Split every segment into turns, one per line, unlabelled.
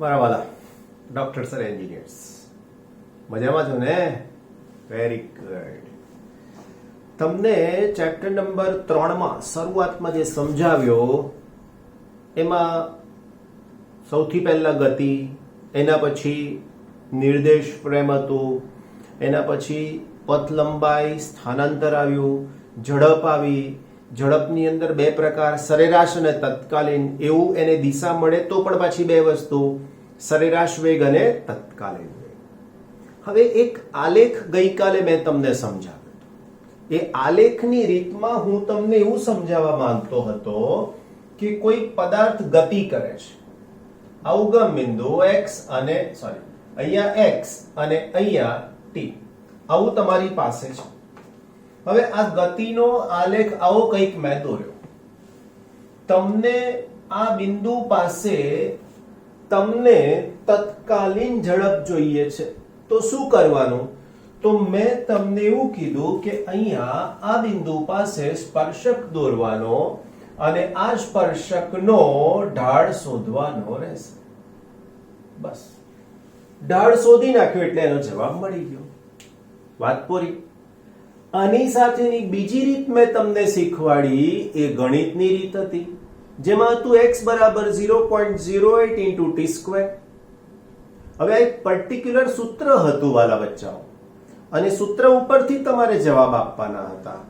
મારા વાલા ડોક્ટર્સ અને એન્જિનિયર્સ મજામાં છો ને? Very good. તમને ચેપ્ટર નંબર 3 માં શરૂઆતમાં જે સમજાવ્યો એમાં સૌથી પહેલા ગતિ, એના પછી નિર્દેશ પ્રેમ હતું, એના પછી પથ લંબાઈ, સ્થાનાંતર આવ્યું, ઝડપ આવી. ઝડપની અંદર બે પ્રકાર, સરેરાશ અને તત્કાલીન. એવું એને દિશા મળે તો પણ પાછી બે વસ્તુ, સરેરાશ વેગ અને તત્કાલીન વેગ. હવે એક આલેખ ગઈકાલે મેં તમને સમજાવ્યો. એ આલેખની રીતમાં હું તમને એવું સમજાવવા માંગતો હતો કે કોઈ પદાર્થ ગતિ કરે છે, અવગમ બિંદુ x અને અહીંયા x અને અહીંયા t, આવું તમારી પાસે છે. હવે આ ગતિનો આલેખ આવો કંઈક મેં દોર્યો. તમને આ બિંદુ પાસે તમને તત્કાલીન ઝડપ જોઈએ છે, તો શું કરવાનું? તો મેં તમને એવું કીધું કે અહીંયા આ બિંદુ પાસે સ્પર્શક દોરવાનો અને આ સ્પર્શકનો ઢાળ શોધવાનો રહેશે. બસ ઢાળ શોધી નાખ્યો એટલે એનો જવાબ મળી ગયો. વાત પૂરી. આની સાથેની બીજી રીત મેં તમને શીખવાડી, એ ગણિતની રીત હતી, જેમાં હતું x બરાબર 0.08 into t². હવે આ એક પર્ટિક્યુલર સૂત્ર હતું વાલા બચ્ચાઓ, અને સૂત્ર ઉપરથી તમારે જવાબ આપવાના હતા.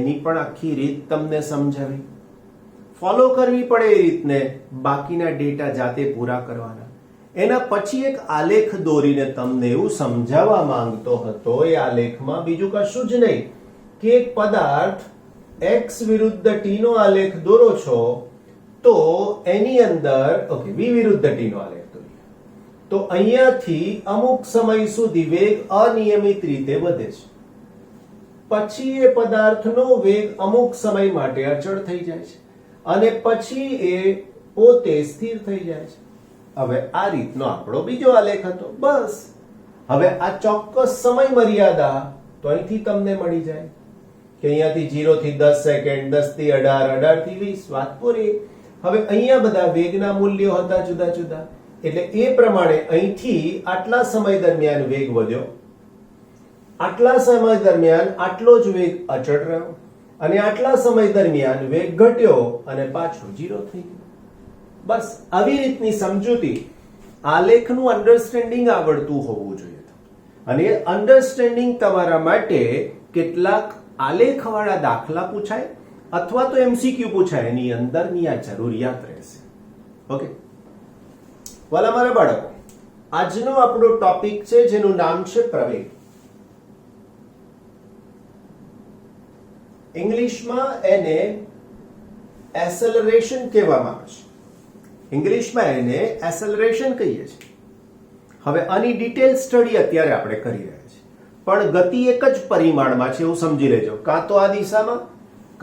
એની પણ આખી રીત તમને સમજાવી. ફોલો કરવી પડે એ રીતને, બાકીના ડેટા જાતે પૂરા કરવાના. એના પછી એક આલેખ દોરીને તમને એવું સમજાવવા માંગતો હતો. એ આલેખમાં બીજું કશું જ નહીં કે એક પદાર્થ x વિરુદ્ધ t નો આલેખ દોરો છો, તો એની અંદર v વિરુદ્ધ t નો આલેખ દોરીએ તો અહીંયાથી અમુક સમય સુધી વેગ અનિયમિત રીતે વધે છે. પછી એ પદાર્થનો વેગ અમુક સમય માટે અચળ થઈ જાય છે અને પછી એ પોતે સ્થિર થઈ જાય છે. હવે આ રીતનો આપણો બીજો આલેખ હતો. બસ હવે આ ચોક્કસ સમય મર્યાદા તો અહીંથી તમને મળી જાય કે અહીંયાથી 0 થી 10 સેકન્ડ, 10 થી 18, 18 થી 20. વાત પૂરી. હવે અહીંયા બધા વેગના મૂલ્યો હતા જુદા જુદા, એટલે એ પ્રમાણે અહીંથી આટલા સમય દરમિયાન વેગ વધ્યો, આટલા સમય દરમિયાન આટલો જ વેગ અચળ રહ્યો, અને આટલા સમય દરમિયાન વેગ ઘટ્યો અને પાછો 0 થઈ ગયો. બસ આવી રીતની સમજૂતી. આલેખનું અન્ડરસ્ટેન્ડિંગ આવડતું હોવું જોઈએ, અને એ અન્ડરસ્ટેન્ડિંગ તમારા માટે કેટલાક આલેખવાળા દાખલા પૂછાય અથવા તો એમસીક્યુ પૂછાય, એની અંદરની આ જરૂરિયાત રહેશે. ઓકે વાલા મારા બાળકો, આજનો આપણો ટોપિક છે જેનું નામ છે પ્રવેગ. ઇંગ્લિશમાં એને એસેલરેશન કહેવામાં આવે છે. ઇંગ્લિશમાં એને એસેલરેશન કહીએ છીએ. હવે આની ડિટેલ સ્ટડી અત્યારે આપણે કરી રહ્યા છીએ, પણ ગતિ એક જ પરિમાણમાં છે એવું સમજી લેજો. કાં તો આ દિશામાં,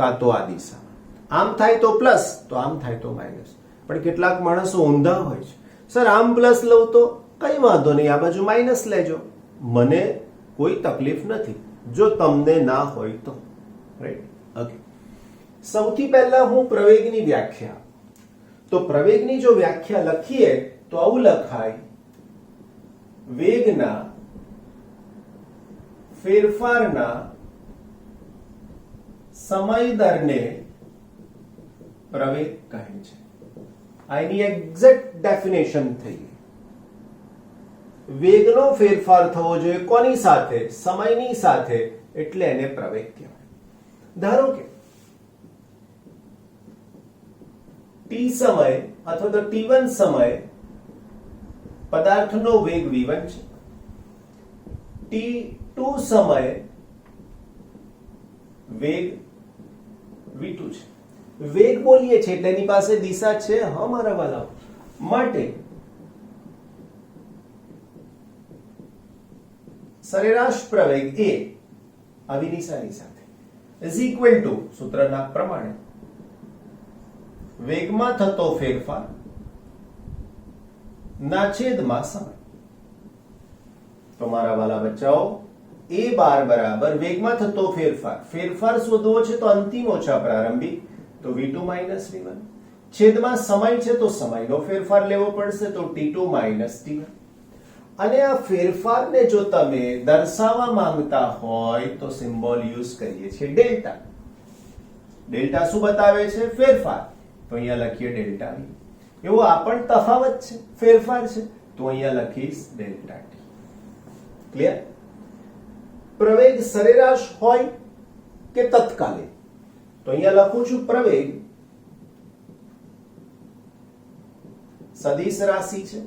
કાં તો આ દિશામાં. આમ થાય તો પ્લસ, તો આમ થાય તો માઇનસ. પણ કેટલાક માણસો ઊંધા હોય છે, સર આમ પ્લસ લઉં તો કઈ વાંધો નહીં, આ બાજુ માઇનસ લેજો, મને કોઈ તકલીફ નથી જો તમને ના હોય તો. રાઈટ? ઓકે. સૌથી પહેલા હું પ્રવેગની વ્યાખ્યા, તો પ્રવેગની જો વ્યાખ્યા લખીએ તો આવું લખાય: વેગના ફેરફારના સમય દરને પ્રવેગ કહે છે. આની એક્ઝેક્ટ ડેફિનેશન થઈ. વેગનો ફેરફાર થવો જોઈએ કોની સાથે? સમયની સાથે, એટલે એને પ્રવેગ કહેવાય. ધારો કે t સમય અથવા તો t1 સમય પદાર્થનો વેગ v1 છે, t2 સમય વેગ v2 છે. વેગ બોલીએ છે એટલે એની પાસે દિશા છે, હા મારા વાલાઓ. માટે સરેરાશ પ્રવેગ એ આવી દિશાની સાથે ઇઝ ઇક્વલ ટુ સૂત્રના પ્રમાણે વેગમાં થતો ફેરફાર ના છેદમાં સમય. તો મારા વાલા બચ્ચાઓ, a બાર બરાબર વેગમાં થતો ફેરફાર. ફેરફાર શોધવો છે તો અંતિમ ઓછા પ્રારંભિક, તો v2 v1. છેદમાં સમય છે તો સમયનો ફેરફાર લેવો પડશે, તો t2 માઇનસ t1. અને આ ફેરફારને જો તમે દર્શાવવા માંગતા હોય તો સિમ્બોલ યુઝ કરીએ છીએ ડેલ્ટા. ડેલ્ટા શું બતાવે છે? ફેરફાર. તો અહીંયા લખીએ ડેલ્ટા v. એવો આ પણ તફાવત છે, ફેરફાર છે, તો અહીંયા લખીશ ડેલ્ટા t. ક્લિયર? પ્રવેગ સરેરાશ હોય કે તત્કાલીન, તો અહીંયા લખું છું પ્રવેગ સદિશ રાશિ છે,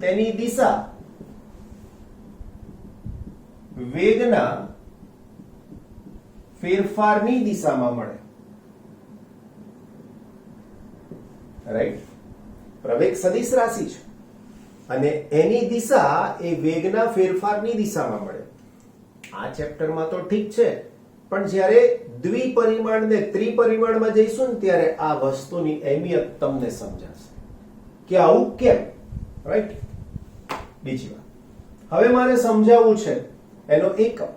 તેની દિશા વેગના ફેરફારની દિશામાં મળે. રાઈટ? પ્રવેગ સદિશ રાશિ છે અને એની દિશા એ વેગના ફેરફારની દિશામાં મળે. આ ચેપ્ટરમાં તો ઠીક છે, પણ જ્યારે દ્વિપરિમાણ ને ત્રિપરિમાણમાં જઈશું ને ત્યારે આ વસ્તુની અહેમિયત તમને સમજાશે કે આવું કેમ. રાઈટ? બીજી વાત, હવે મારે સમજાવવું છે એનો એકમ.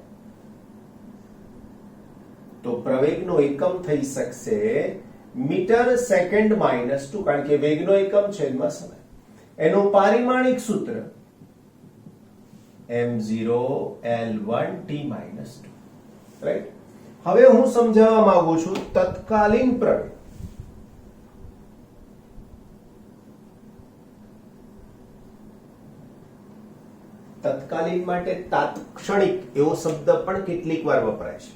તો પ્રવેગનો એકમ થઈ શકશે મીટર સેકન્ડ માઇનસ 2, કારણ કે વેગનો એકમ છેદમાં સમય. એનું પારિમાણિક સૂત્ર m0l1t માઇનસ 2. રાઈટ? હવે હું સમજાવવા માંગુ છું તત્કાલીન પ્રવેગ. તત્કાલીન માટે તાત્ક્ષણિક એવો શબ્દ પણ કેટલીક વાર વપરાય છે.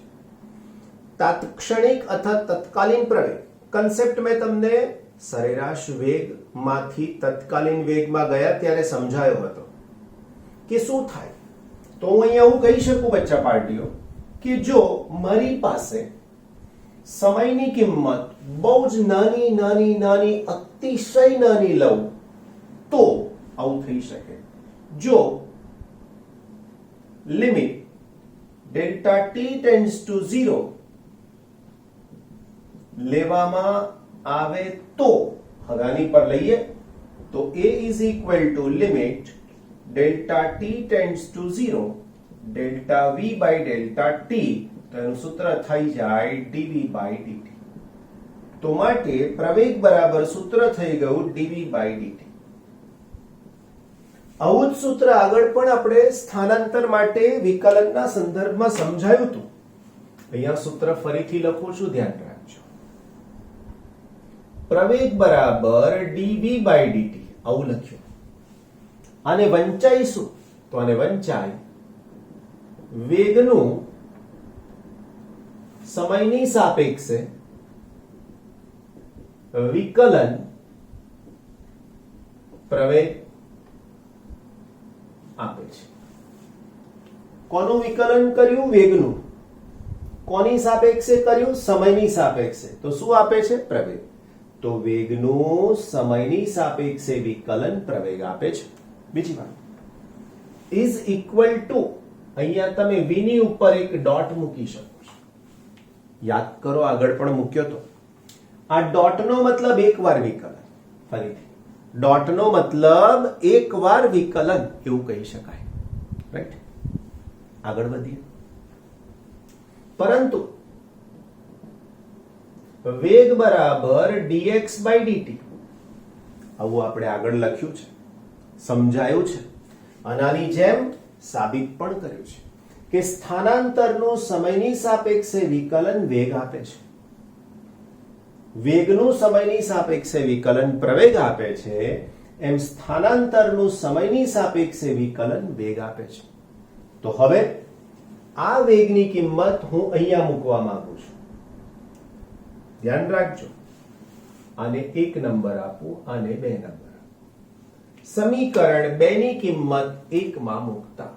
તાત્ક્ષણિક અથવા તત્કાલીન પ્રવેગ કન્સેપ્ટ મેં તમને સરેરાશ વેગમાંથી તત્કાલીન વેગમાં ગયા ત્યારે સમજાયો હતો કે શું થાય. તો હું અહીંયા એવું કહી શકું બચ્ચા પાર્ટીઓ કે જો મારી પાસે સમયની કિંમત બહુ જ નાની નાની નાની અતિશય નાની લઉં તો આવું થઈ શકે. જો limit delta t tends to 0 લેવામાં આવે તો, હવે આની પર લઈએ તો a is equal to limit delta t tends to 0 delta v by delta t, તો એનું સૂત્ર થઈ જાય dv by dt. તો માટે પ્રવેગ બરાબર સૂત્ર થઈ ગયું dv by dt. આવું જ સૂત્ર આગળ પણ આપણે સ્થાનાંતર માટે વિકલનના સંદર્ભમાં સમજાયું હતું. અહીંયા સૂત્ર ફરીથી લખું છું, ધ્યાન રાખજો. પ્રવેગ બરાબર dv by dt આવું લખ્યું. આને વંચાઈશું તો આને વંચાય વેગનું સમયની સાપેક્ષે વિકલન પ્રવેગ આપે છે. કોનું વિકલન કર્યું? વેગનું. કોની સાપેક્ષે કર્યું? સમયની સાપેક્ષે. તો શું આપે છે? પ્રવેગ. તો વેગનું સમયની સાપેક્ષે વિકલન પ્રવેગ આપે છે. બીજી વાત, ઇઝ ઇક્વલ ટુ, અહીંયા તમે v ની ઉપર એક ડોટ મૂકી શકો છો. યાદ કરો, આગળ પણ મૂક્યો તો. આ ડોટનો મતલબ એકવાર વિકલન. ફરીથી, ડોટનો મતલબ એકવાર વિકલન એવું કહી શકાય. રાઈટ? આગળ વધીએ. પરંતુ વેગ બરાબર dx by dt આવું આપણે આગળ લખ્યું છે, સમજાયું છે, આનાની જેમ સાબિત પણ કર્યું છે કે સ્થાનાંતરનું સમયની સાપેક્ષે વિકલન વેગ આપે છે. વેગનું સમયની સાપેક્ષે વિકલન પ્રવેગ આપે છે, એમ સ્થાનાંતરનું સમયની સાપેક્ષે વિકલન વેગ આપે છે. તો હવે આ વેગની કિંમત હું અહીંયા મૂકવા માંગુ છું. ધ્યાન રાખજો, આને 1 નંબર આપું, આને 2 નંબર આપું. સમીકરણ 2 ની કિંમત 1 માં મૂકતા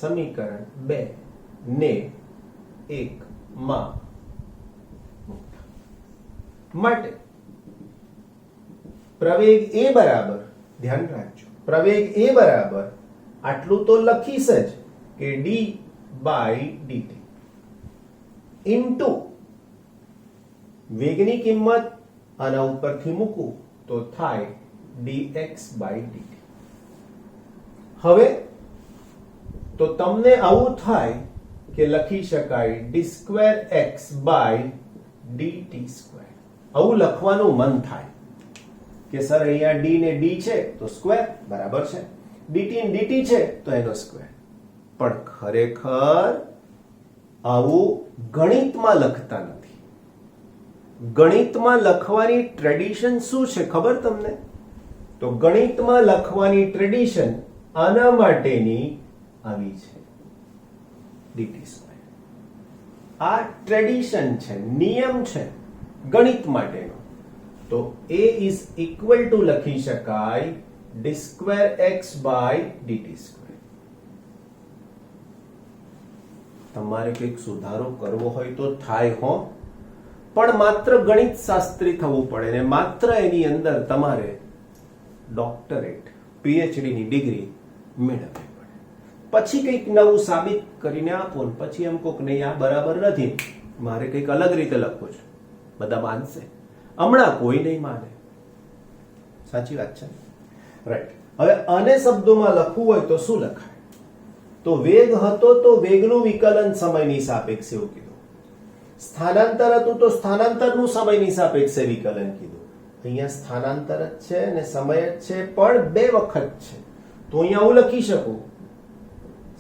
સમીકરણ 2 ને 1 માં મૂકતા માટે પ્રવેગ a બરાબર, ધ્યાન રાખજો, પ્રવેગ a બરાબર આટલું તો લખીશ જ કે d by dt ઇન્ટુ વેગની કિંમત આના ઉપરથી મૂકું તો થાય dx by dt. હવે તો તમને આવું થાય કે લખી શકાય d2x by dt સ્ક્વેર. આવું લખવાનું મન થાય કે સર અહીંયા d ને d છે તો સ્ક્વેર બરાબર છે, dt ને dt છે તો એનો સ્ક્વેર. પણ ખરેખર આવું ગણિતમાં લખતા નથી. ગણિતમાં લખવાની ટ્રેડિશન શું છે ખબર તમને? તો ગણિતમાં લખવાની ટ્રેડિશન આના માટેની આવી છે, dt સ્ક્વેર. આ ટ્રેડિશન છે, નિયમ છે ગણિત માટેનો. તો a ઇઝ ઇક્વલ ટુ લખી શકાય d square x by dt square. તમારે કંઈક સુધારો કરવો હોય તો થાય હો, પણ માત્ર ગણિત શાસ્ત્રી થવું પડે ને માત્ર એની અંદર તમારે ડોક્ટરેટ PhD ની ડિગ્રી મેળવવી પડે. પછી કંઈક નવું સાબિત કરીને આપો ને પછી એમ કોક નહીં આ બરાબર નથી, મારે કંઈક અલગ રીતે લખવું છે, બધા માનશે. હમણાં કોઈ નહીં માને. સાચી વાત છે, રાઈટ. હવે આને શબ્દોમાં લખવું હોય તો શું લખાય? તો વેગ હતો તો વેગનું વિકલન સમયની સાપેક્ષે એવું કીધું. સ્થાનાંતર હતું તો સ્થાનાંતરનું સમયની સાપેક્ષે વિકલન કીધું. અહીંયા સ્થાનાંતર જ છે અને સમય જ છે, પણ બે વખત છે. તો અહીંયા હું લખી શકું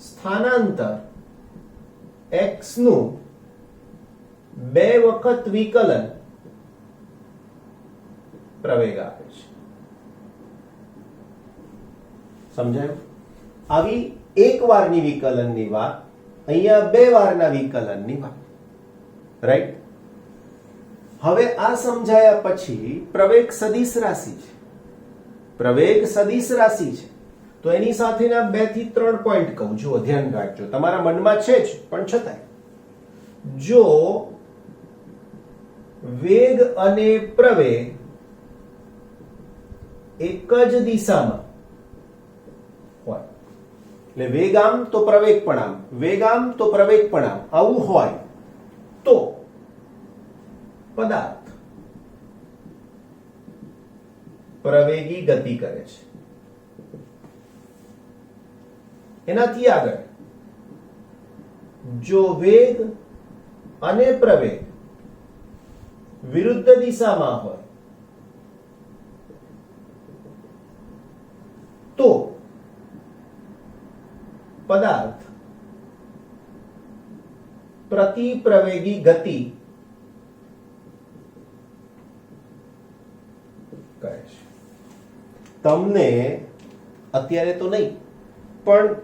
સ્થાનાંતર x નું બે વખત વિકલન પ્રવેગ આપે છે. સમજાયું? આવી એક વારની વિકલનની વાત, અહીંયા બે વારના વિકલનની વાત. રાઈટ. હવે આ સમજાયા પછી પ્રવેગ સદિશ રાશિ છે. પ્રવેગ સદિશ રાશિ છે તો એની સાથેના 2 થી 3 પોઈન્ટ કહું છું, ધ્યાન રાખજો. તમારા મનમાં છે જ પણ છતાંય, જો વેગ અને પ્રવેગ એક જ દિશામાં હોય, એટલે વેગ આમ તો પ્રવેગ પણ આમ, વેગ આમ તો પ્રવેગ પણ આમ, આવું હોય તો પદાર્થ પ્રવેગી ગતિ કરે છે. એનાથી આગળ જો વેગ અને પ્રવેગ વિરુદ્ધ દિશામાં હોય તો પદાર્થ પ્રતિપ્રવેગી ગતિ કરે છે. તમને અત્યારે તો નહીં પણ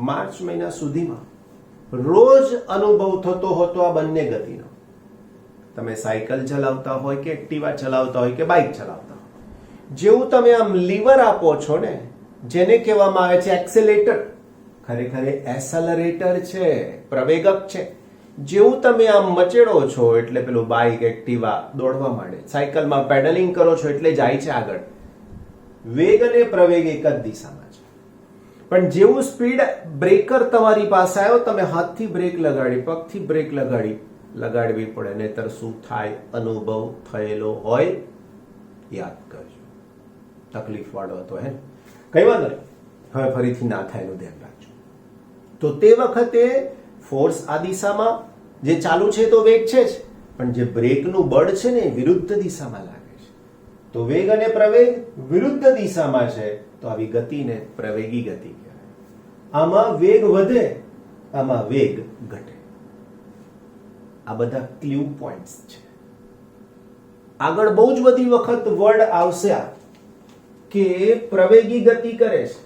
માર્ચ મહિના સુધીમાં રોજ અનુભવ થતો હતો આ બંને ગતિનો. તમે સાયકલ ચલાવતા હોય કે એક્ટિવા ચલાવતા હોય કે બાઇક ચલાવતા હોય, જેવું તમે આમ લીવર આપો છો ને, જેને કહેવામાં આવે છે એક્સેલેટર, ખરેખર એસેલરેટર છે, પ્રવેગક છે. જેવું તમે આમ મચેડો છો એટલે પેલું બાઇક એક્ટિવા દોડવા માંડે, સાયકલમાં પેડલિંગ કરો છો એટલે જાય છે આગળ. વેગ અને પ્રવેગ એક જ દિશામાં છે. પણ જેવું સ્પીડ બ્રેકર તમારી પાસે આવ્યો, તમે હાથથી બ્રેક લગાડી, પગથી બ્રેક લગાડવી પડે, નહીતર શું થાય? અનુભવ થયેલો હોય યાદ કરજો. તકલીફ વાળો હતો હે, કઈ વાંધો નહીં, હવે ફરીથી ના થાય એનું ધ્યાન રાખજો. તો તે વખતે ફોર્સ આ દિશામાં જે ચાલુ છે તો વેગ છે જ, પણ જે બ્રેકનું બળ છે ને એ વિરુદ્ધ દિશામાં લાગે છે. તો વેગ અને પ્રવેગ વિરુદ્ધ દિશામાં છે તો આવી ગતિને પ્રવેગી ગતિ કહેવાય. આમાં વેગ વધે, આમાં વેગ ઘટે. આ બધા ક્લુ પોઈન્ટ્સ છે. આગળ બહુ જ બધી વખત વર્ડ આવશે કે પ્રવેગી ગતિ કરે છે,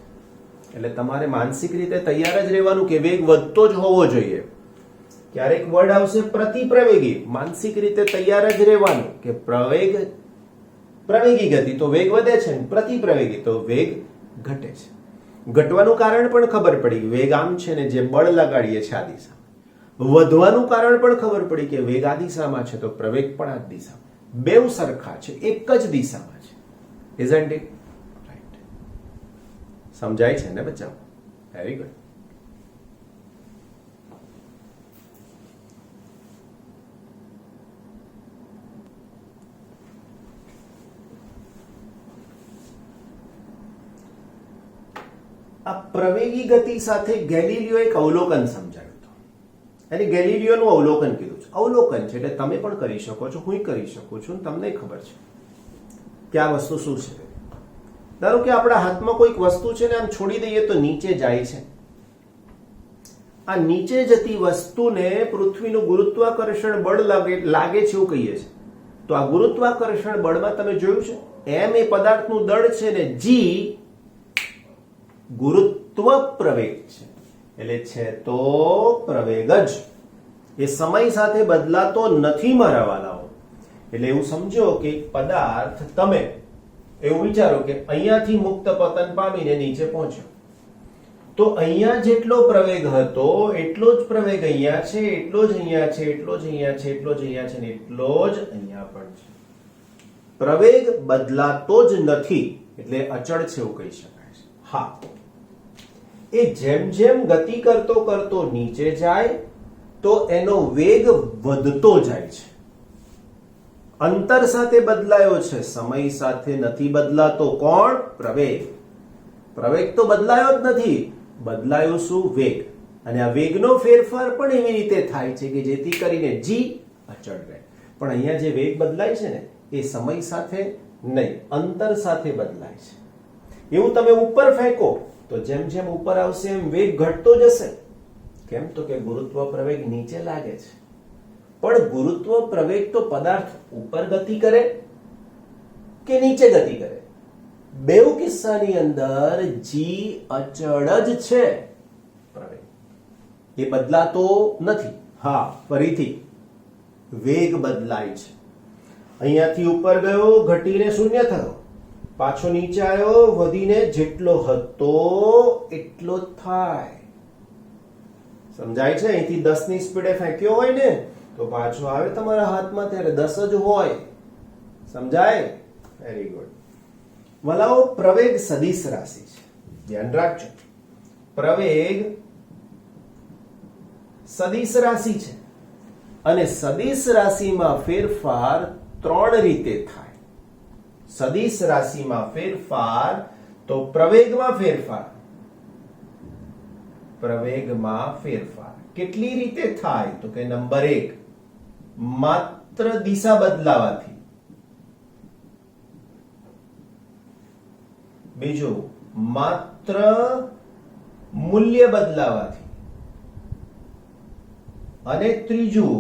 એટલે તમારે માનસિક રીતે તૈયાર જ રહેવાનું કે વેગ વધતો જ હોવો જોઈએ. ક્યારેક વર્ડ આવશે પ્રતિપ્રવેગી, માનસિક રીતે તૈયાર જ રહેવાનું કે પ્રવેગી ગતિ તો વેગ વધે છે, પ્રતિપ્રવેગી તો વેગ ઘટે છે. ઘટવાનું કારણ પણ ખબર પડી, વેગ આમ છે ને જે બળ લગાડીએ છે આ દિશા. વધવાનું કારણ પણ ખબર પડી કે વેગ આ દિશામાં છે તો પ્રવેગ પણ આ દિશામાં. બેવ સરખા છે, એક જ દિશામાં છે. Isn't it? રાઈટ. સમજાય છે ને બચ્ચા? Very good. આ પ્રવેગી ગતિ સાથે ગેલિલિયો એક અવલોકન સમજાવ્યું હતું. અને ગેલિલિયોનું અવલોકન કીધું છે. અવલોકન છે એટલે તમે પણ કરી શકો છો, હું કરી શકું છું, તમને ખબર છે કે આ વસ્તુ શું છે. ધારો કે આપણા હાથમાં કોઈક વસ્તુ છે ને આમ છોડી દઈએ તો નીચે જાય છે. આ નીચે જતી વસ્તુને પૃથ્વીનું ગુરુત્વાકર્ષણ બળ લાગે છે એવું કહીએ છીએ. તો આ ગુરુત્વાકર્ષણ બળમાં તમે જોયું છે એમ એ પદાર્થનું દળ છે ને જી ગુરુત્વ પ્રવેગ છે. એટલે છે તો પ્રવેગ જ, એ સમય સાથે બદલાતો નથી મારા વાલાઓ. એટલે એવું સમજો કે પદાર્થ, તમે એવું વિચારો કે અહીંયાથી મુક્ત પતન પામીને નીચે પહોંચ્યો, તો અહીંયા જેટલો પ્રવેગ હતો એટલો જ પ્રવેગ અહીંયા છે, એટલો જ અહીંયા છે, એટલો જ અહીંયા છે, એટલો જ અહીંયા છે, એટલો જ અહીંયા પણ છે. પ્રવેગ બદલાતો જ નથી એટલે અચળ છે એવું કહી શકાય છે. હા, એ જેમ જેમ ગતિ કરતો કરતો નીચે જાય તો એનો વેગ વધતો જાય છે. અંતર સાથે બદલાયો છે, સમય સાથે નથી બદલાતો. કોણ? પ્રવેગ. પ્રવેગ તો બદલાયો જ નથી, બદલાયો શું? વેગ. અને આ વેગનો ફેરફાર પણ એવી રીતે થાય છે કે જેથી કરીને જી અચળ રહે. પણ અહીંયા જે વેગ બદલાય છે ને એ સમય સાથે નહીં, અંતર સાથે બદલાય છે. એવું તમે ઉપર ફેંકો તો જેમ જેમ ઉપર આવશે એમ વેગ ઘટતો જશે. કેમ? તો કે ગુરુત્વ પ્રવેગ નીચે લાગે છે. પણ ગુરુત્વ પ્રવેગ તો પદાર્થ ઉપર ગતિ કરે કે નીચે ગતિ કરે, બેઉ કિસ્સાની અંદર જી અચળ જ છે. પ્રવેગ એ બદલાતો નથી. હા, ફરીથી વેગ બદલાય છે. અહીંયાથી ઉપર ગયો, ઘટીને શૂન્ય થયો, પાછો નીચે આવ્યો, વધીને જેટલો હતો એટલો જ થાય. સમજાય છે? અહીંથી 10 ની સ્પીડે ફેંક્યો હોય ને તો પાછો આવે તમારા હાથમાં ત્યારે 10 જ હોય. સમજાય? Very good. વલાઓ, પ્રવેગ સદિશ રાશિ છે, ધ્યાન રાખજો. પ્રવેગ સદિશ રાશિ છે અને સદિશ રાશિમાં ફેરફાર 3 રીતે થાય. સદિશ રાશિમાં ફેરફાર તો પ્રવેગમાં ફેરફાર. પ્રવેગમાં ફેરફાર કેટલી રીતે થાય? તો કે નંબર 1, માત્ર દિશા બદલાવાથી. બીજું, માત્ર મૂલ્ય બદલાવાથી. અને ત્રીજું,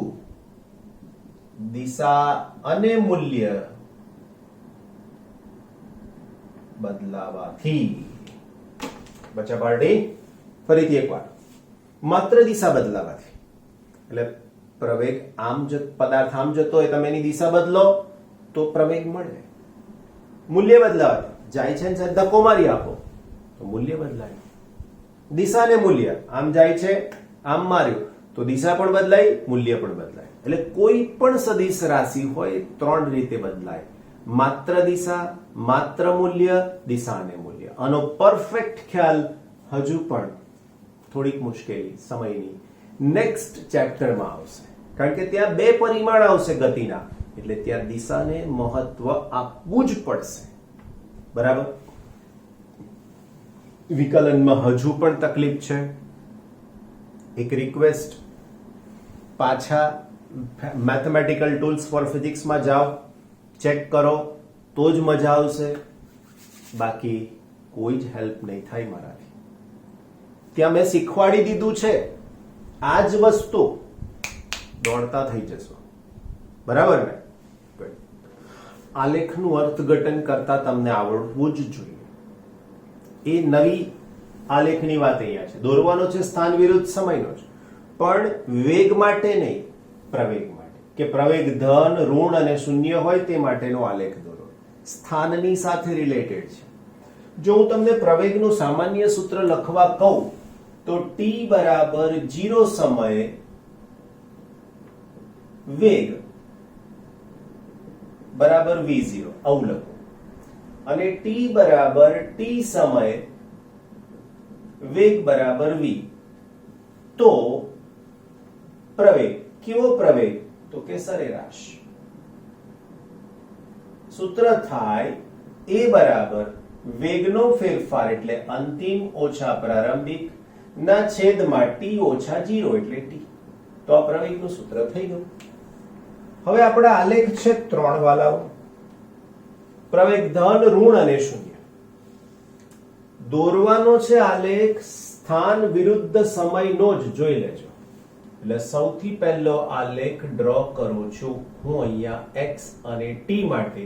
દિશા અને મૂલ્ય બદલાવાથી. બચ્ચા પાર્ટી, ફરીથી એકવાર. માત્ર દિશા બદલાવાથી એટલે પ્રવેગ આમ પદાર્થ આમ જતો હોય, તમે એની દિશા બદલો તો પ્રવેગ મળે. મૂલ્ય બદલાવાથી જાય છે ને ધક્કો મારી આપો તો મૂલ્ય બદલાય. દિશા ને મૂલ્ય, આમ જાય છે, આમ માર્યું તો દિશા પણ બદલાય, મૂલ્ય પણ બદલાય. એટલે કોઈ પણ સદિશ રાશિ હોય 3 રીતે બદલાય. માત્ર દિશા, માત્ર મૂલ્ય, દિશા અને મૂલ્ય. આનો પરફેક્ટ ખ્યાલ હજુ પણ થોડીક મુશ્કેલી સમયની નેક્સ્ટ ચેપ્ટરમાં આવશે, કારણ કે ત્યાં 2 પરિમાણ આવશે ગતિના, એટલે ત્યાં દિશાને મહત્વ આપવું જ પડશે. બરાબર? વિકલનમાં હજુ પણ તકલીફ છે. એક રિક્વેસ્ટ, પાછા મેથમેટિકલ ટૂલ્સ ફોર ફિઝિક્સમાં જાઓ, ચેક કરો તો જ મજા આવશે. બાકી કોઈ જ હેલ્પ નહીં થાય મારાથી. ત્યાં મેં શીખવાડી દીધું છે આ જ વસ્તુ, દોડતા થઈ જશો. બરાબર ને? આલેખનું અર્થઘટન કરતા તમને આવડવું જ જોઈએ. એ નવી આલેખની વાત અહીંયા છે. દોરવાનો છે સ્થાન વિરુદ્ધ સમયનો છે, પણ વેગ માટે નહીં, પ્રવેગ માટે. કે પ્રવેગ ધન, ઋણ અને શૂન્ય હોય તે માટેનો આલેખ દોરો. સ્થાનની સાથે રિલેટેડ છે. જો હું તમને પ્રવેગનું સામાન્ય સૂત્ર લખવા કહું તો t બરાબર 0 સમયે વેગ બરાબર v0 આવું લખો, અને t બરાબર t સમયે વેગ બરાબર v. તો પ્રવેગ કેવો પ્રવેગ? તો કે સરેરાશ. સૂત્ર થાય a બરાબર વેગનો ફેરફાર એટલે અંતિમ ઓછા પ્રારંભિક ના છેદમાં t ઓછા 0 એટલે t. તો આ પ્રવેગનું સૂત્ર થઈ ગયું. હવે આપણા આલેખ છે 3 વાલાઓ. પ્રવેગ ધન, ઋણ અને શૂન્ય. દોરવાનો છે આલેખ સ્થાન વિરુદ્ધ સમયનો જ, જોઈ લેજો. એટલે સૌથી પહેલો આલેખ ડ્રો કરું છું હું અહીંયા x અને t માટે.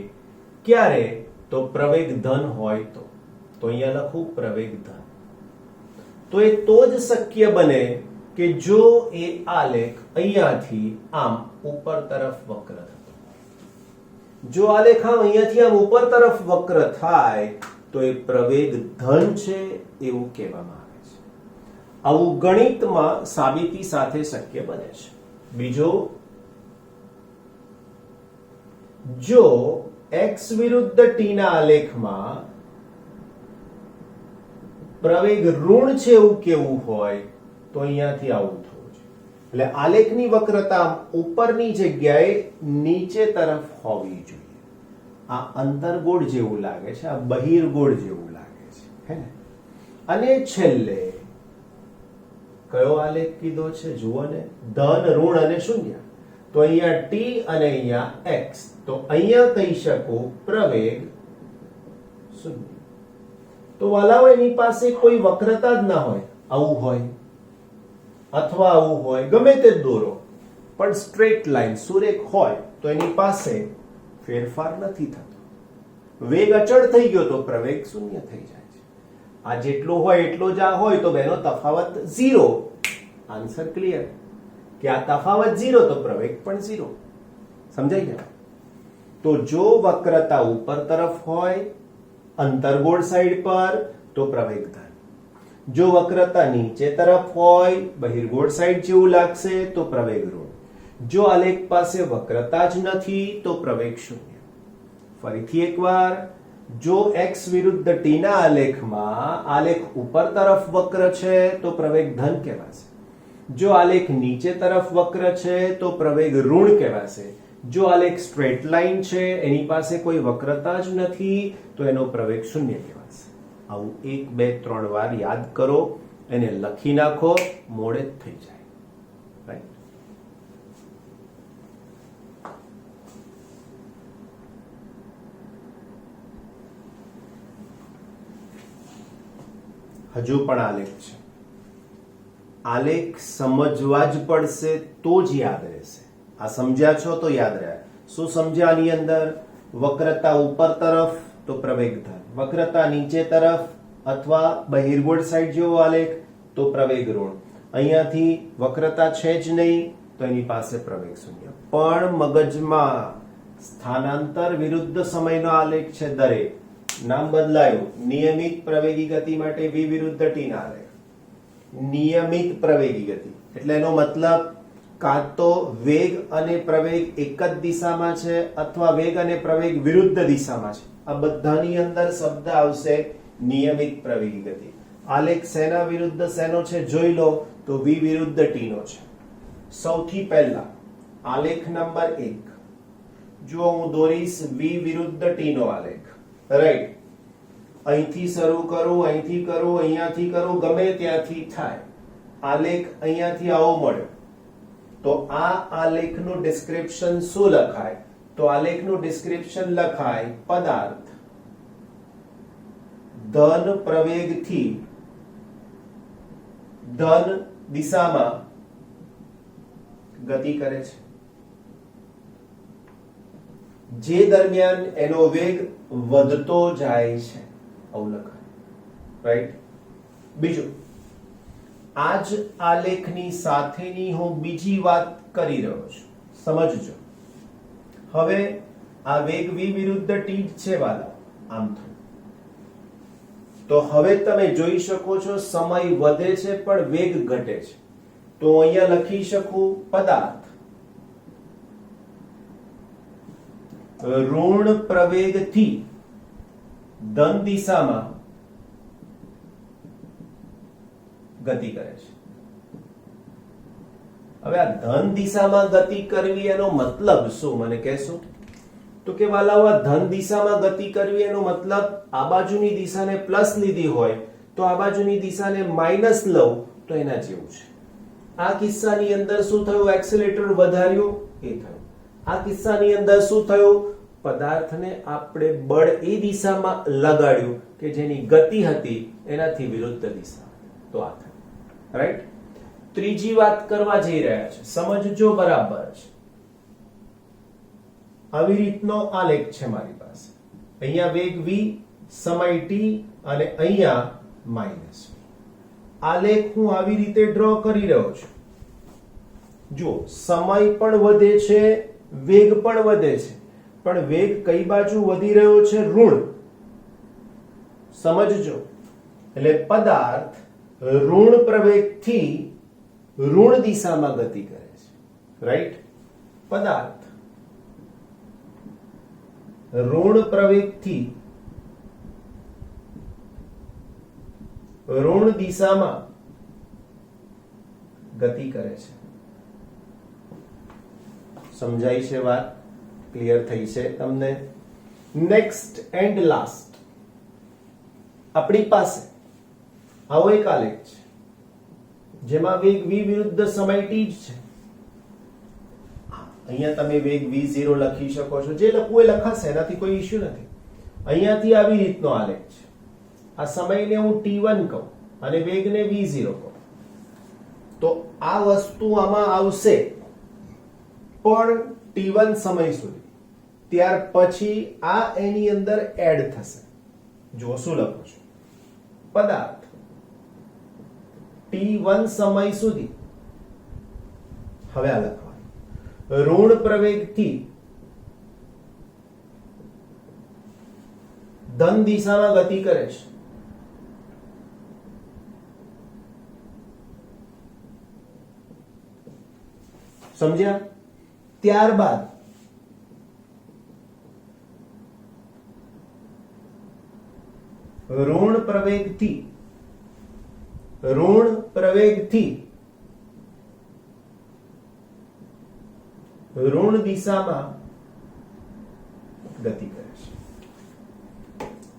ક્યારે? તો પ્રવેગ ધન હોય તો અહીંયા લખું પ્રવેગ ધન. તો એ તો જ શક્ય બને કે જો એ આલેખ અહીંયાથી આમ ઉપર તરફ વક્ર થતો. જો આલેખ અહીંયાથી આમ ઉપર તરફ વક્ર થાય તો એ પ્રવેગ ધન છે એવું કહેવામાં આવે છે. આવું ગણિતમાં સાબિતી સાથે શક્ય બને છે. બીજો, જો x વિરુદ્ધ t ના આલેખમાં પ્રવેગ ઋણ છે એવું કેવું હોય તો અહીંયાથી આવું થવું છે. એટલે આલેખની વક્રતા ઉપરની જગ્યાએ નીચે તરફ હોવી જોઈએ. આ અંતર્ગોળ જેવું લાગે છે, આ બહિર્ગોળ જેવું લાગે છે, હે ને? અને છેલ્લે કયો આલેખ કીધો છે જુઓ ને, ધન, ઋણ અને શૂન્ય. તો અહીંયા t અને અહીંયા x. તો અહીંયા કહી શકું પ્રવેગ શૂન્ય. તો વાલાઓ એની પાસે કોઈ વક્રતા જ ના હોય. આવું હોય અથવા આવું હોય, ગમે તે દોરો, પણ સ્ટ્રેટ લાઈન સુરેખ હોય તો એની પાસે ફેરફાર નથી થતો. વેગ અચળ થઈ ગયો તો પ્રવેગ શૂન્ય થઈ જાય છે. આ જેટલો હોય એટલો જ આ હોય તો બેનો તફાવત 0. આન્સર ક્લિયર કે આ તફાવત 0 તો પ્રવેગ પણ 0. સમજાઈ ગયા? તો જો વક્રતા ઉપર તરફ હોય અંતર્ગોળ સાઈડ પર તો પ્રવેગ ધન. જો વક્રતા નીચે તરફ હોય બહિર્ગોળ સાઈડ જેવું લાગશે તો પ્રવેગ ઋણ. જો આલેખ પાસે વક્રતા જ નથી તો પ્રવેગ શૂન્ય. ફરીથી એકવાર, જો x વિરુદ્ધ t ના આલેખમાં આલેખ ઉપર તરફ વક્ર છે તો પ્રવેગ ધન કહેવાશે. જો આલેખ નીચે તરફ વક્ર છે તો પ્રવેગ ઋણ કહેવાશે. જો આલેખ સ્ટ્રેટ લાઈન છે, એની પાસે કોઈ વક્રતા જ નથી તો એનો પ્રવેગ શૂન્ય કહેવાશે. આવું 1 2 3 વાર યાદ કરો, એને લખી નાખો, મોડે જ થઈ જાય. રાઈટ? હજુ પણ આલેખ છે. આલેખ સમજવા જ પડશે તો જ યાદ રહેશે. આ સમજ્યા છો તો યાદ રહે. શું સમજ્યા આની અંદર? વક્રતા ઉપર તરફ તો પ્રવેગ ધન, વક્રતા નીચે તરફ અથવા બહિર્ગોળ સાઈડ જેવો આલેખ તો પ્રવેગ ઋણ. અહીંયાથી વક્રતા છે જ નહીં તો એની પાસે પ્રવેગ શૂન્ય. પણ મગજમાં સ્થાનાંતર વિરુદ્ધ સમયનો આલેખ છે દરેક. નામ બદલાયું. નિયમિત પ્રવેગી ગતિ માટે v વિરુદ્ધ t ના આલેખ. નિયમિત પ્રવેગી ગતિ એટલે એનો મતલબ કાં તો વેગ અને પ્રવેગ એક જ દિશામાં છે અથવા વેગ અને પ્રવેગ વિરુદ્ધ દિશામાં છે. આ બધાની અંદર શબ્દ આવશે નિયમિત પ્રવેગી ગતિ. આલેખ શેના વિરુદ્ધ શેનો છે જોઈ લો તો v વિરુદ્ધ t નો છે. સૌથી પહેલા આલેખ નંબર 1 જો હું દોરીશ v વિરુદ્ધ t નો આલેખ. રાઈટ? અહીંથી શરૂ કરું, અહીંથી કરું, અહીંયાથી કરું, ગમે ત્યાંથી થાય. આલેખ અહીંયાથી આવો મળ્યો તો આ આલેખનું ડિસ્ક્રિપ્શન શું લખાય? તો આલેખનું ડિસ્ક્રિપ્શન લખાય પદાર્થ ધન પ્રવેગથી ધન દિશામાં ગતિ કરે છે, જે દરમિયાન એનો વેગ વધતો જાય છે. આવું લખાય. રાઈટ? બીજું, આ જ આલેખની સાથેની હું બીજી વાત કરી રહ્યો છું, સમજજો. હવે આ વેગ v વિરુદ્ધ t છે વાલા, આમ થયું. તો હવે તમે જોઈ શકો છો સમય વધે છે પણ વેગ ઘટે છે. તો અહીંયા લખી શકું પદાર્થ ઋણ પ્રવેગથી ધન દિશામાં ગતિ કરે છે. હવે આ ધન દિશામાં ગતિ કરવી એનો મતલબ શું મને કહેશો? તો કે વાલાઓ આ ધન દિશામાં ગતિ કરવી એનો મતલબ આ બાજુની દિશાને પ્લસ લીધી હોય તો આ બાજુની દિશાને માઇનસ લઉં તો એના જેવું છે. આ કિસ્સાની અંદર શું થયું? એક્સિલરેટર વધાર્યું એ થયું. આ કિસ્સાની અંદર શું થયું? પદાર્થને આપણે બળ એ દિશામાં લગાડ્યું કે જેની ગતિ હતી એનાથી વિરુદ્ધ દિશા. તો આ થયું. રાઈટ? ત્રીજી વાત કરવા જઈ રહ્યા છે, સમજજો બરાબર છે. આવી રીતનો આલેખ છે મારી પાસે. અહીંયા વેગ v, સમય t અને અહીંયા માઇનસ v. આલેખ હું આવી રીતે ડ્રો કરી રહ્યો છું. જો સમય પણ વધે છે, વેગ પણ વધે છે, પણ વેગ કઈ બાજુ વધી રહ્યો છે? ઋણ. સમજજો. એટલે પદાર્થ ઋણ પ્રવેગથી ઋણ દિશામાં ગતિ કરે છે. રાઈટ? પદાર્થ ઋણ પ્રવેગથી ઋણ દિશામાં ગતિ કરે છે. સમજાય છે વાત? ક્લિયર થઈ છે તમને? નેક્સ્ટ એન્ડ લાસ્ટ આપણી પાસે આવો એક આલેખ છે જેમાં વેગ v વિરુદ્ધ સમય t જ છે. અહીંયા તમે વેગ v0 લખી શકો છો, જે લખવું એ લખાશે, એનાથી કોઈ ઇશ્યુ નથી. અહીંયાથી આવી રીતનો આલેખ છે. આ સમયને હું t1 કહું અને વેગને v0 કહું, તો આ વસ્તુ આમાં આવશે પણ t1 સમય સુધી. ત્યાર પછી આ એની અંદર એડ થશે. જો શું લખું છું? પદાર્થ t1 સમય સુધી, હવે આ લખવાનું, ઋણ પ્રવેગથી ધન દિશામાં ગતિ કરે છે. સમજ્યા? ત્યારબાદ ઋણ પ્રવેગથી ઋણ દિશામાં ગતિ કરે છે.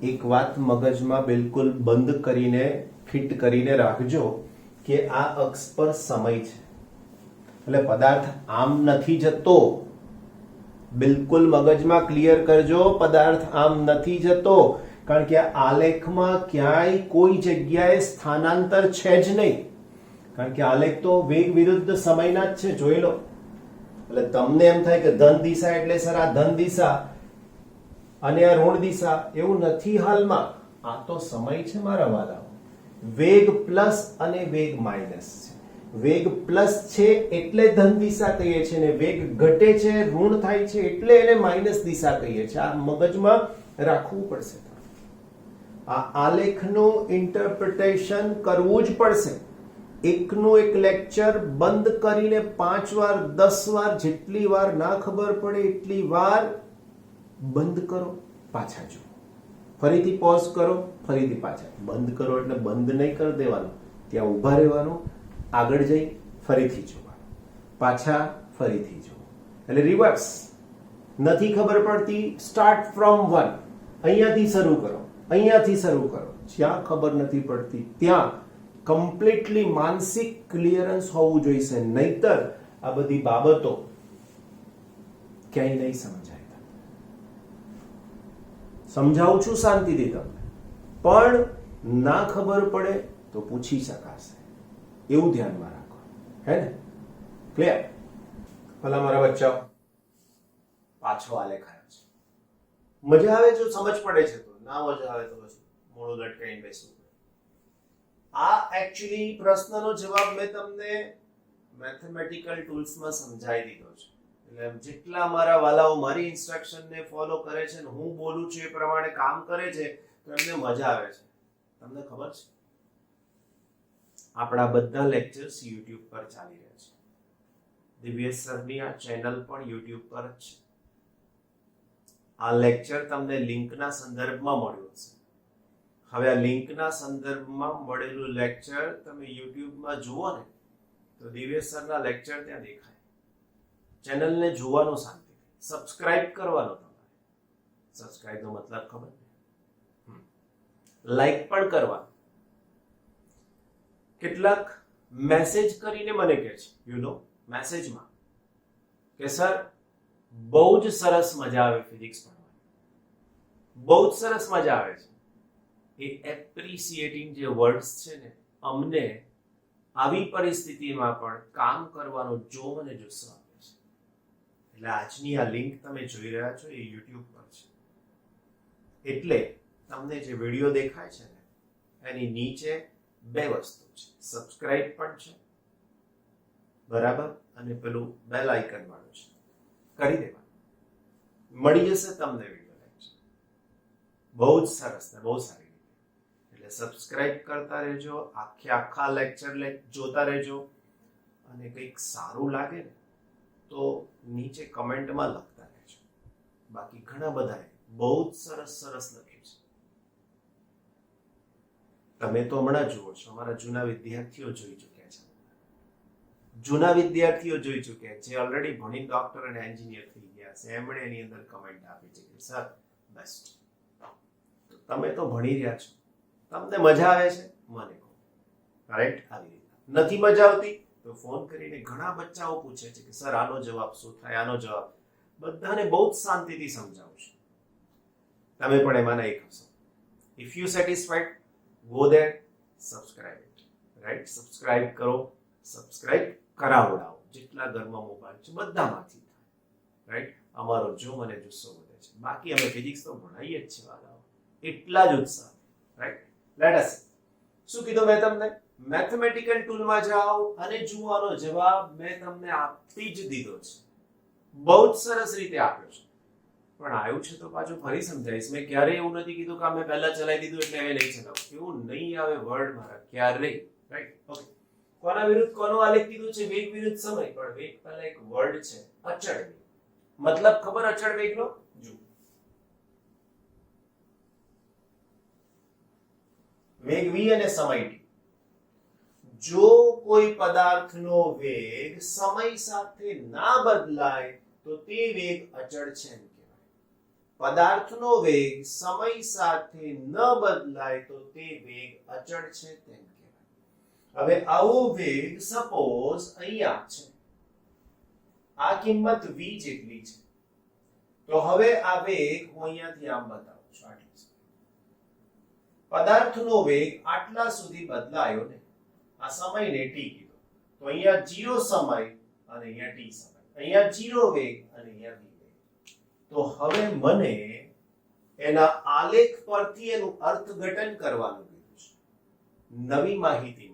એક વાત મગજમાં બિલકુલ બંધ કરીને ફિટ કરીને રાખજો કે આ અક્ષ પર સમય છે, એટલે પદાર્થ આમ નથી જતો. બિલકુલ મગજમાં ક્લિયર કરજો, પદાર્થ આમ નથી જતો, કારણ કે આ આલેખમાં ક્યાંય કોઈ જગ્યાએ સ્થાનાંતર છે જ નહીં. કારણ કે આલેખ તો વેગ વિરુદ્ધ સમયના જ છે, જોઈ લો. એટલે તમને એમ થાય કે ધન દિશા એટલે સર આ ધન દિશા અને આ ઋણ દિશા, એવું નથી હાલમાં. આ તો સમય છે મારા વાલાઓ. વેગ પ્લસ અને વેગ માઇનસ છે. વેગ પ્લસ છે એટલે ધન દિશા કહીએ છીએ, ને વેગ ઘટે છે, ઋણ થાય છે એટલે એને માઇનસ દિશા કહીએ છીએ. આ મગજમાં રાખવું પડશે. આ આલેખનું ઇન્ટરપ્રિટેશન કરવું જ પડશે. એકનું એક લેક્ચર બંધ કરીને 5 વાર 10 વાર, જેટલી વાર ના ખબર પડે એટલી વાર બંધ કરો, પાછા જુઓ, ફરીથી પોઝ કરો, ફરીથી પાછા. બંધ કરો એટલે બંધ નહીં કરી દેવાનું, ત્યાં ઊભા રહેવાનું, આગળ જઈ ફરીથી જોવાનું, પાછા ફરીથી જુઓ. એટલે રિવર્સ. નથી ખબર પડતી, સ્ટાર્ટ ફ્રોમ 1, અહીંયાથી શરૂ કરો, અહીંયાથી શરૂ કરો. જ્યાં ખબર નથી પડતી ત્યાં કમ્પ્લીટલી માનસિક ક્લિયરન્સ હોવું જોઈએ, નહીતર આ બધી બાબતો ક્યાંય નહીં સમજાય. સમજાવું છું શાંતિથી તમને, પણ ના ખબર પડે તો પૂછી શકાશે, એવું ધ્યાનમાં રાખો. હે ને? ક્લિયર? ભલા મારા બચ્ચાઓ, પાછો આલેખ આવ્યો છે. મજા આવે જો સમજ પડે છે તો, ના મજા આવે તો બસ મોડું લટકાઈને બેસવું. આ એકચ્યુઅલી પ્રશ્નનો જવાબ મેં તમને મેથેમેટિકલ ટૂલ્સમાં સમજાવી દીધો છે. એટલે જેટલા મારા વાલાઓ મારી ઇન્સ્ટ્રક્શનને ફોલો કરે છે ને હું બોલું છું એ પ્રમાણે કામ કરે છે તો એમને મજા આવે છે. તમને ખબર છે આપણા બધા લેક્ચર્સ YouTube પર ચાલી રહ્યા છે. દિવ્યેશ સરની આ ચેનલ પણ YouTube પર જ છે. આ લેક્ચર તમને લિંકના સંદર્ભમાં મળ્યું છે. હવે આ લિંકના સંદર્ભમાં મળેલું લેક્ચર તમે યુટ્યુબમાં જુઓ ને તો દિવ્યેશ સરના લેક્ચર ત્યાં દેખાય. ચેનલને જોવાનો શાંતિ, સબસ્ક્રાઇબ કરવાનો. તમારે સબસ્ક્રાઇબ નો મતલબ ખબર ને? લાઈક પણ કરવાનું. કેટલાક મેસેજ કરીને મને કહે છે, મેસેજમાં કે સર બહુ જ સરસ મજા આવે ફિઝિક્સ ભણવાની, બહુ જ સરસ મજા આવે છે. એ એપ્રિશિએટિંગ જે વર્ડ્સ છે ને, અમને આવી પરિસ્થિતિમાં પણ કામ કરવાનો જોમ અને જુસ્સો આપે છે. એટલે આજની આ લિંક તમે જોઈ રહ્યા છો એ યુટ્યુબ પર છે. એટલે તમને જે વિડીયો દેખાય છે ને, એની નીચે બે વસ્તુ છે, સબસ્ક્રાઇબ પણ છે, બરાબર, અને પેલું બેલ આઇકન વાળું છે, કરી દેવાનું. મળી જશે તમને વિડીયો લેક્ચર બહુ જ સરસ ને બહુ સારી રીતે. એટલે સબસ્ક્રાઇબ કરતા રહેજો, આખા લેક્ચર જોતા રહેજો, અને કંઈક સારું લાગે ને તો નીચે કમેન્ટમાં લખતા રહેજો. બાકી ઘણા બધાએ બહુ જ સરસ લખ્યું છે. તમે તો હમણાં જુઓ છો, અમારા જૂના વિદ્યાર્થીઓ જોઈ ચૂક્યા છે. જૂના વિદ્યાર્થીઓ જોઈ ચૂક્યા જે ઓલરેડી ભણી ડોક્ટર અને એન્જિનિયર થઈ ગયા છે. એમણે એની અંદર કમેન્ટ આપી છે કે સર બેસ્ટ. તમે તો ભણી રહ્યા છો, તમને મજા આવે છે, મને કહો. રાઈટ? આવી રીતે નથી મજા આવતી તો ફોન કરીને ઘણા બચ્ચાઓ પૂછે છે કે સર આનો જવાબ શું થાય, આનો જવાબ. બધાને બહુ જ શાંતિથી સમજાવું છું. તમે પણ એમાંના એક હશો. If you satisfied, go there, subscribe it. Right? Subscribe કરો, સબસ્ક્રાઇબ કરાવડાવો. જેટલા ઘરમાં મોબાઈલ છે બધામાંથી થાય. રાઈટ? અમારો જોમ અને જુસ્સો વધે છે. બાકી અમે ફિઝિક્સ તો ભણાવીએ જ છે વાલાઓ, એટલા જ ઉત્સાહ. રાઈટ? લેટ અસ શું કીધું મેં તમને? મેથમેટિકલ ટૂલમાં જાઓ અને જુઓનો જવાબ મેં તમને આપી જ દીધો છે. બહુ જ સરસ રીતે આપ્યો છે. પણ આવ્યું છે તો પાછું ફરી સમજાવીશ. મેં ક્યારેય એવું નથી કીધું કે મેં પહેલા ચલાવી દીધું એટલે હવે નહીં ચલાવું. એવું નહીં આવે વર્ડ મારા ક્યારેય. રાઈટ? ઓકે. કોના વિરુદ્ધ કોનો આલેખ કીધું છે? વેગ વિરુદ્ધ સમય. પણ વેગ પહેલા એક વર્ડ છે, અચળ વેગ. મતલબ ખબર અચળ વેગનો? જુઓ, વેગ v અને સમય t. જો કોઈ પદાર્થનો વેગ સમય સાથે ના બદલાય તો તે વેગ અચળ છે એમ કહેવાય. પદાર્થનો વેગ સમય સાથે ન બદલાય તો તે વેગ અચળ છે તેમ કહેવાય. હવે આવો વેગ સપોઝ અહીંયા છે, આ કિંમત v જેટલી છે, તો હવે આ વેગ હું અહીંયાથી આમ બતાવું છું. આટલી પદાર્થનો વેગ આટલા સુધી બદલાયો ને, આ સમયને t કીધો, તો અહીંયા 0 સમય અને અહીંયા t સમય, અહીંયા 0 વેગ અને અહીંયા v વેગ. તો હવે મને એના આલેખ પરથી એનું અર્થઘટન કરવાનું કીધું છે. નવી માહિતી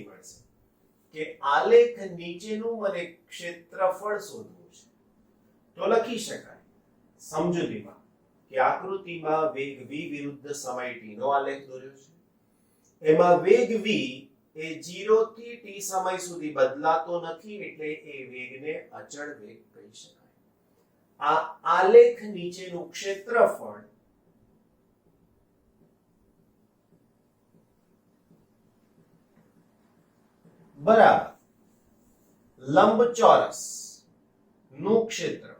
મળશે કે આલેખ નીચેનું મને ક્ષેત્રફળ શોધવું છે. તો લખી શકાય સમજૂતીમાં કે આકૃતિમાં વેગ v વિરુદ્ધ સમય t નો આલેખ દોર્યો છે. એમાં વેગ v એ 0 થી t સમય સુધી બદલાતો નથી, એટલે એ વેગને અચળ વેગ કહી શકાય. આ આલેખ નીચેનું ક્ષેત્રફળ બરાબર લંબચોરસ નું ક્ષેત્રફળ.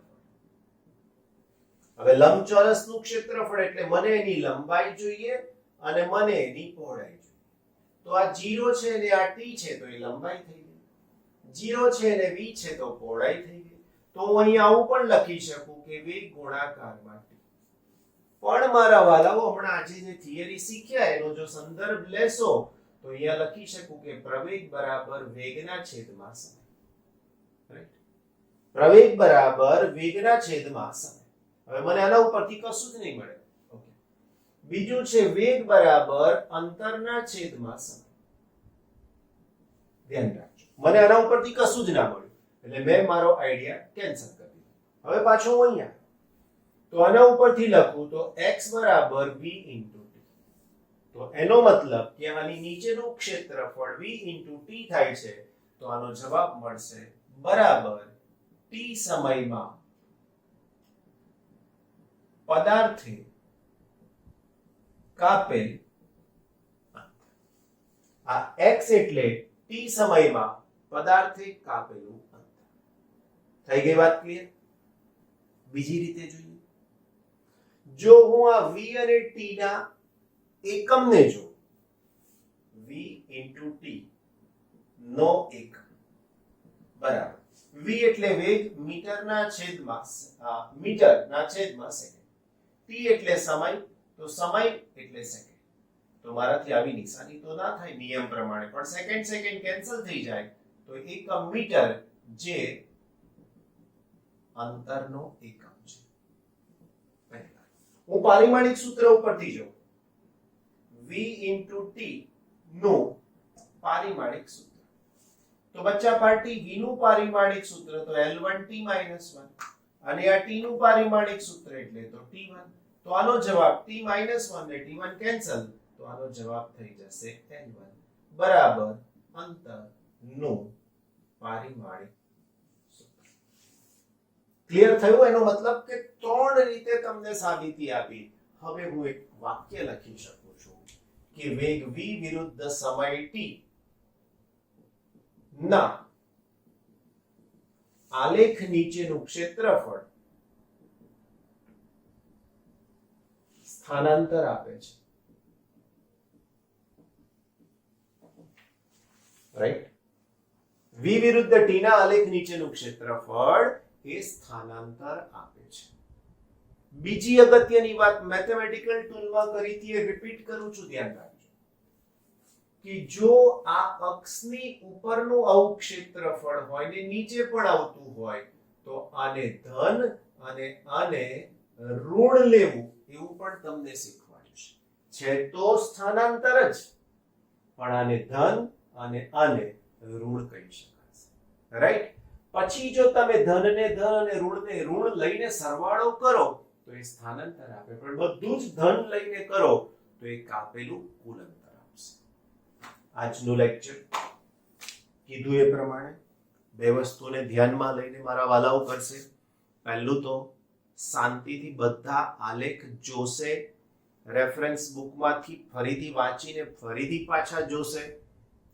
હવે લંબચોરસ નું ક્ષેત્રફળ એટલે મને એની લંબાઈ જોઈએ અને મને એની પહોળાઈ જોઈએ. તો આ 0 છે અને આ t છે તો એ લંબાઈ થઈ ગઈ, 0 છે અને v છે તો પહોળાઈ થઈ ગઈ. તો હું અહીં આવું પણ લખી શકું કે વેગ ગુણાકારમાં t. પણ મારા વાલાઓ, હમણાં આજે જે થિયરી શીખ્યા એનો જો સંદર્ભ લેશો તો અહીંયા લખી શકું કે પ્રવેગ બરાબર વેગના છેદમાં સમય. રાઈટ? પ્રવેગ બરાબર વેગના છેદમાં સમય. હવે મને આના ઉપરથી કશું જ નહીં મળે. ઓકે. બીજું છે વેગ બરાબર અંતરના છેદમાં સમય. ધ્યાન રાખજો, મને આના ઉપરથી કશું જ ના મળ્યું એટલે મેં મારો આઈડિયા કેન્સલ કરી દીધો. હવે પાછો હું અહીંયા તો આના ઉપરથી લખું તો x બરાબર v into t. તો એનો મતલબ કે આની નીચેનું ક્ષેત્રફળ v into t થાય છે. તો આનો જવાબ મળશે બરાબર t સમયમાં પદાર્થે કાપેલ આ x એટલે t સમયમાં પદાર્થે કાપેલું અંતર. થઈ ગઈ વાત ક્લિયર? બીજી રીતે જોઈએ, જો હું આ v અને t ના એકમને જોઉં, v v into t નો એકમ બરાબર v એટલે વેગ મીટરના છેદમાં સેકન્ડ, t એટલે સમય તો સમય એટલે સેકન્ડ. તો મારાથી આવી નિશાની તો ના થાય નિયમ પ્રમાણે, પણ સેકન્ડ સેકન્ડ કેન્સલ થઈ જાય તો એકમ મીટર જે અંતરનો એકમ છે. પહેલા હું પારિમાણિક સૂત્ર ઉપરથી જોઉં, v into t નું પારિમાણિક સૂત્ર. તો બચ્ચા પાર્ટી v નું પારિમાણિક સૂત્ર તો L1t - 1 અને આ t નું પારિમાણિક સૂત્ર એટલે તો t1. તો આનો જવાબ t - 1 ને t1 કેન્સલ, તો આનો જવાબ થઈ જશે L1 બરાબર અંતરનું પારિમાણિક સૂત્ર. ક્લિયર થયું? એનો મતલબ કે ત્રણ રીતે તમને સાબિતી આપી. હવે હું એક વાક્ય લખી શકું છું કે વેગ v વિરુદ્ધ સમય t ના આલેખ નીચેનું ક્ષેત્રફળ સ્થાનાંતર આપે છે. રાઈટ? v વિરુદ્ધ t ના આલેખ નીચેનું ક્ષેત્રફળ એ સ્થાનાંતર આપે છે. બીજી અગત્યની વાત મેથેમેટિકલ ટૂલમાં કરી હતી, એ રિપીટ કરું છું, ધ્યાન રાખજો કે જો આ અક્ષની ઉપરનું આવું ક્ષેત્રફળ હોય ને નીચે પણ આવતું હોય તો આને ધન અને આને ઋણ લેવું એવું પણ તમને શીખવાડ્યું છે તો સ્થાનાંતર જ, પણ આને ધન અને આને ઋણ કહી શકાય. રાઈટ? પછી જો તમે ધનને ધન અને ઋણને ઋણ લઈને સરવાળો કરો તો એ સ્થાનાંતર આપે, પણ બધું જ ધન લઈને કરો તો એ કાપેલું કુલ અંતર આપશે. આજનું લેક્ચર કીધું એ પ્રમાણે બે વસ્તુને ધ્યાનમાં લઈને મારા વાલાઓ કરશે. પહેલું તો શાંતિથી બધા આલેખ જોશે, રેફરન્સ બુકમાંથી ફરીથી વાંચીને ફરીથી પાછા જોશે,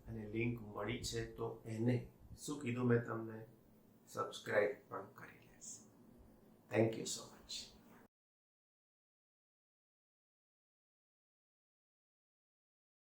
અને લિંક મળી છે તો એને શું કીધું મેં તમને, સબસ્ક્રાઇબ પણ કરી લેશે. Thank you so much.